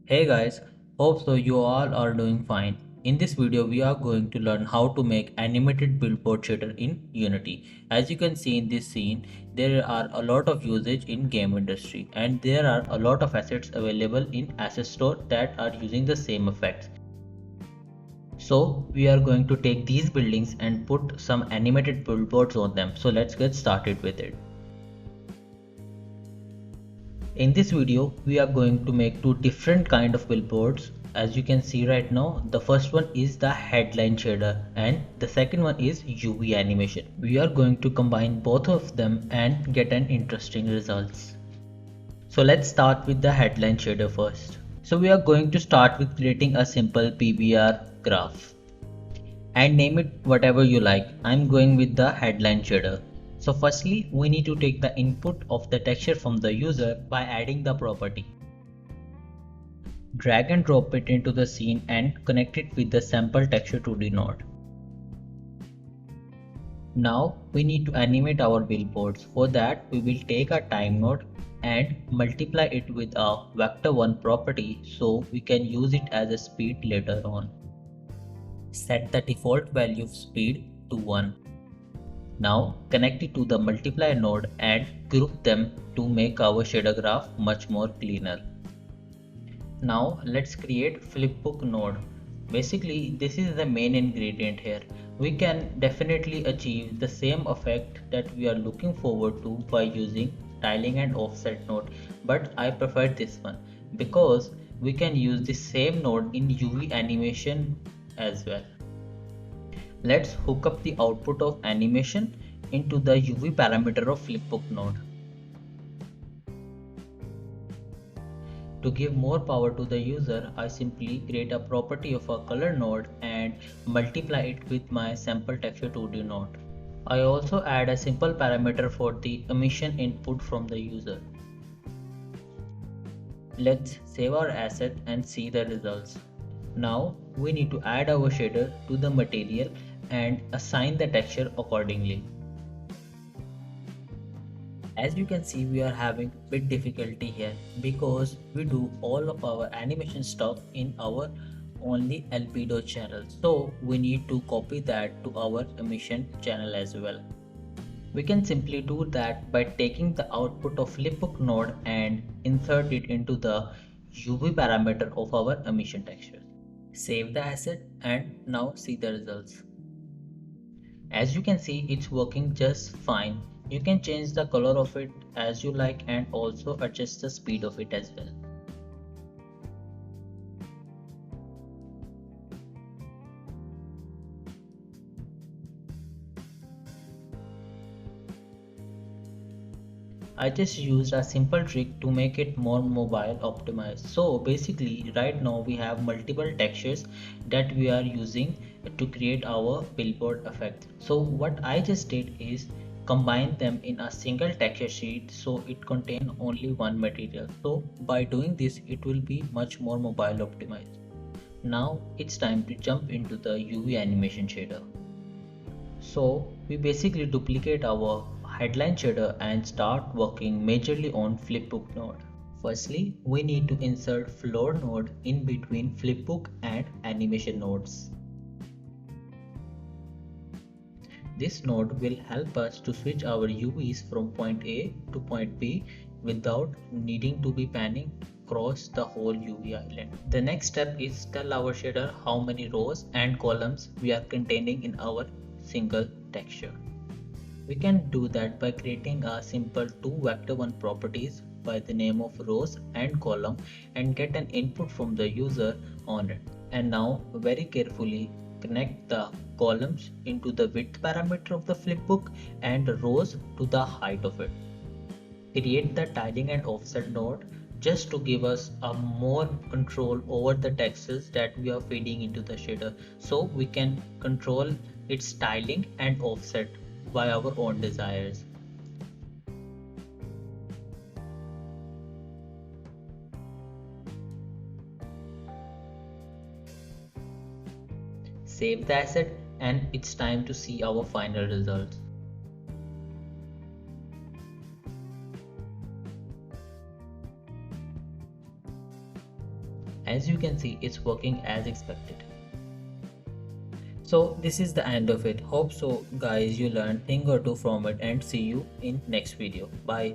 Hey guys, hope so you all are doing fine. In this video we are going to learn how to make animated billboard shader in Unity. As you can see in this scene, there are a lot of usage in game industry and there are a lot of assets available in asset store that are using the same effects. So we are going to take these buildings and put some animated billboards on them. So let's get started with it. In this video, we are going to make two different kind of billboards. As you can see right now, the first one is the headline shader and the second one is UV animation. We are going to combine both of them and get an interesting results. So let's start with the headline shader first. So we are going to start with creating a simple PBR graph and name it whatever you like. I'm going with the headline shader. So firstly, we need to take the input of the texture from the user by adding the property. Drag and drop it into the scene and connect it with the sample texture 2D node. Now we need to animate our billboards. For that, we will take a time node and multiply it with a vector1 property so we can use it as a speed later on. Set the default value of speed to 1. Now connect it to the multiply node and group them to make our shader graph much more cleaner. Now let's create flipbook node. Basically this is the main ingredient here. We can definitely achieve the same effect that we are looking forward to by using tiling and offset node, but I prefer this one because we can use the same node in UV animation as well. Let's hook up the output of animation into the UV parameter of flipbook node. To give more power to the user, I simply create a property of a color node and multiply it with my sample texture 2D node. I also add a simple parameter for the emission input from the user. Let's save our asset and see the results. Now we need to add our shader to the material and assign the texture accordingly. As you can see, we are having bit difficulty here because we do all of our animation stuff in our only Albedo channel, so we need to copy that to our emission channel as well. We can simply do that by taking the output of flipbook node and insert it into the UV parameter of our emission texture. Save the asset and now see the results. As you can see, it's working just fine. You can change the color of it as you like and also adjust the speed of it as well. I just used a simple trick to make it more mobile optimized. So basically right now we have multiple textures that we are using to create our billboard effect. So what I just did is combine them in a single texture sheet so it contain only one material. So by doing this it will be much more mobile optimized. Now it's time to jump into the UV animation shader. So we basically duplicate our headline shader and start working majorly on flipbook node. Firstly, we need to insert floor node in between flipbook and animation nodes. This node will help us to switch our UVs from point A to point B without needing to be panning across the whole UV island. The next step is tell our shader how many rows and columns we are containing in our single texture. We can do that by creating a simple two vector1 properties by the name of rows and column and get an input from the user on it. And now very carefully connect the columns into the width parameter of the flipbook and rows to the height of it. Create the tiling and offset node just to give us a more control over the textures that we are feeding into the shader, so we can control its styling and offset by our own desires. Save the asset and it's time to see our final results. As you can see, it's working as expected. So this is the end of it. Hope so guys you learned thing or two from it, and see you in next video. Bye.